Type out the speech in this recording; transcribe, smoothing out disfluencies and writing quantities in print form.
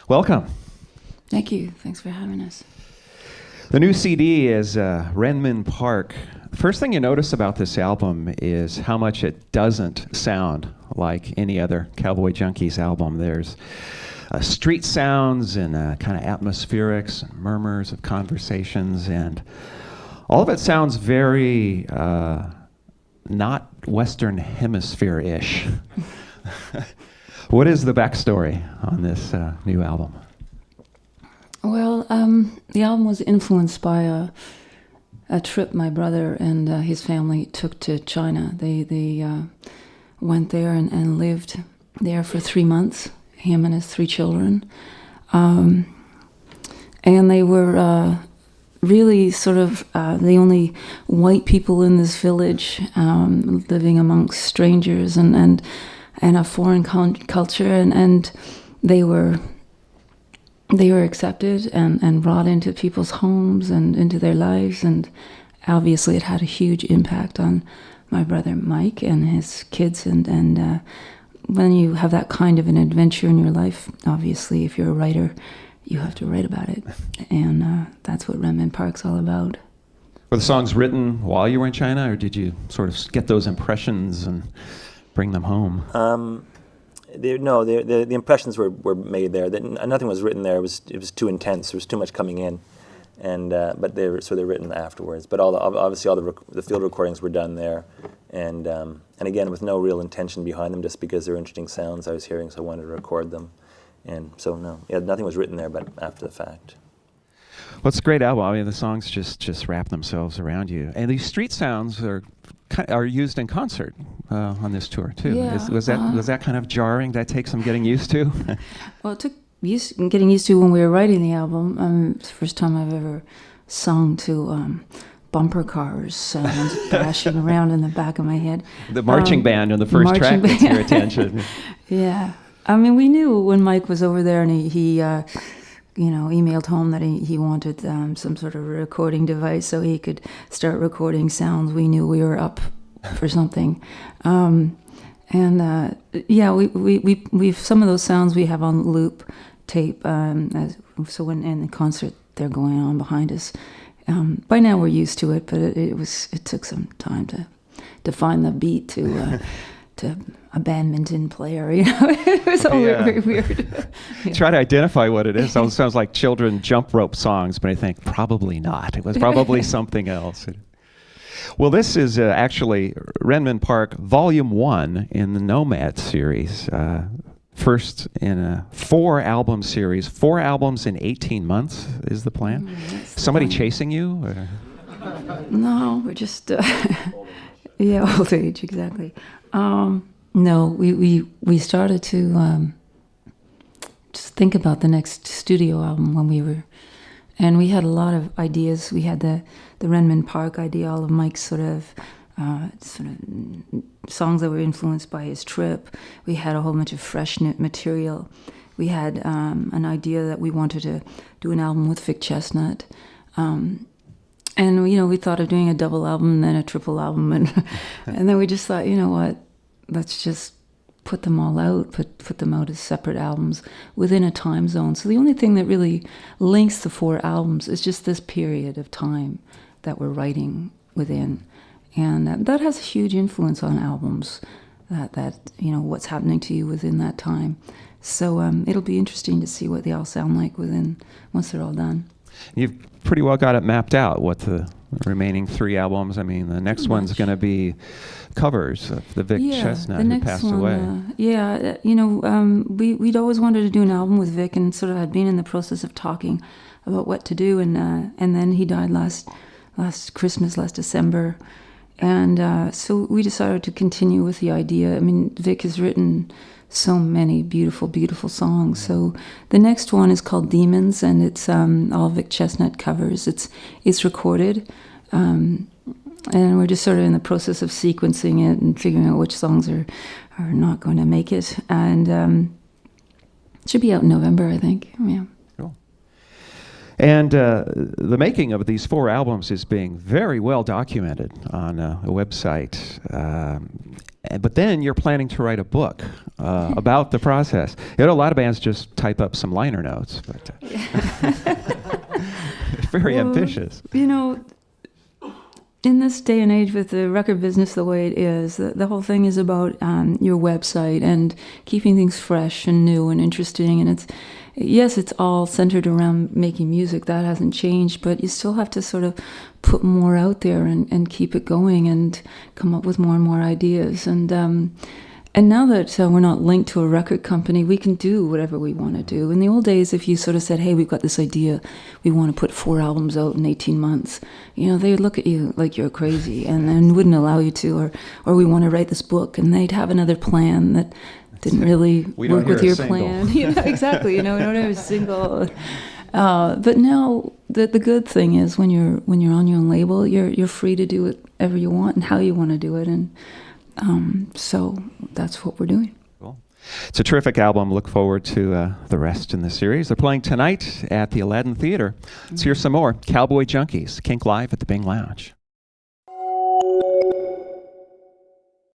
Welcome. Thank you. Thanks for having us. The new CD is Renmin Park. The first thing you notice about this album is how much it doesn't sound like any other Cowboy Junkies album. There's street sounds and kind of atmospherics and murmurs of conversations, and all of it sounds very not Western Hemisphere-ish. What is the backstory on this new album? Well, the album was influenced by a trip my brother and his family took to China. They went there and lived there for 3 months, him and his 3 children. And they were really sort of the only white people in this village, living amongst strangers and a foreign culture, and they were accepted and brought into people's homes and into their lives, and obviously it had a huge impact on my brother Mike and his kids, and when you have that kind of an adventure in your life, obviously if you're a writer, you have to write about it, and that's what Renmin Park's all about. Were the songs written while you were in China, or did you sort of get those impressions and bring them home? The impressions were made there. Nothing was written there. It was too intense. There was too much coming in, and but they're written afterwards. But obviously all the field recordings were done there, and again with no real intention behind them, just because they're interesting sounds I was hearing, so I wanted to record them, and so nothing was written there, but after the fact. Well, it's a great album. I mean, the songs just wrap themselves around you, and these street sounds are used in concert on this tour too. Yeah, Was that kind of jarring? Did that take some getting used to? Well, it took getting used to when we were writing the album. It's the first time I've ever sung to bumper cars bashing around in the back of my head. The marching band on the first track gets your attention. Yeah, I mean, we knew when Mike was over there, and he emailed home that he wanted some sort of recording device so he could start recording sounds. We knew we were up for something, we've some of those sounds we have on loop tape. So when in the concert they're going on behind us. By now we're used to it, but it took some time to find the beat to a badminton player, it was all very weird. Try to identify what it is. It sounds like children jump rope songs, but I think probably not. It was probably something else. Well, this is actually Renmin Park Volume 1 in the Nomad Series. First in a 4-album series. 4 albums in 18 months is the plan. Somebody chasing you? Or? No, we're just... old age, exactly. No, we started to just think about the next studio album and we had a lot of ideas. We had the Renmin Park idea, all of Mike's sort of songs that were influenced by his trip. We had a whole bunch of fresh material. We had an idea that we wanted to do an album with Vic Chestnut. And we thought of doing a double album and then a triple album, and then we just thought, you know what, let's just put them all out, put them out as separate albums within a time zone. So the only thing that really links the 4 albums is just this period of time that we're writing within, and that has a huge influence on albums. That what's happening to you within that time. So it'll be interesting to see what they all sound like once they're all done. You've pretty well got it mapped out, what the remaining 3 albums. I mean, the next one's going to be covers of the Vic Chestnut who passed away. We'd always wanted to do an album with Vic, and sort of had been in the process of talking about what to do, and then he died last Christmas, last December, and so we decided to continue with the idea. I mean, Vic has written so many beautiful, beautiful songs. So the next one is called Demons, and it's all Vic Chestnut covers. It's recorded, and we're just sort of in the process of sequencing it and figuring out which songs are not going to make it. And it should be out in November, I think. Yeah. Cool. And the making of these 4 albums is being very well documented on a website. But then you're planning to write a book about the process. You know, a lot of bands just type up some liner notes, but it's very ambitious. You know, in this day and age with the record business the way it is, the whole thing is about your website and keeping things fresh and new and interesting. And it's all centered around making music. That hasn't changed, but you still have to sort of put more out there and keep it going and come up with more and more ideas. And now that we're not linked to a record company, we can do whatever we want to do. In the old days, if you sort of said, hey, we've got this idea, we want to put 4 albums out in 18 months, you know, they would look at you like you're crazy and wouldn't allow you to, or we want to write this book, and they'd have another plan that didn't really work with your plan. You know, exactly. You know, we don't have a single. But now the good thing is when you're on your own label, you're free to do whatever you want and how you want to do it, and so that's what we're doing. Cool. It's a terrific album. Look forward to the rest in the series. They're playing tonight at the Aladdin Theater. Let's hear some more. Cowboy Junkies, KINK Live at the Bing Lounge.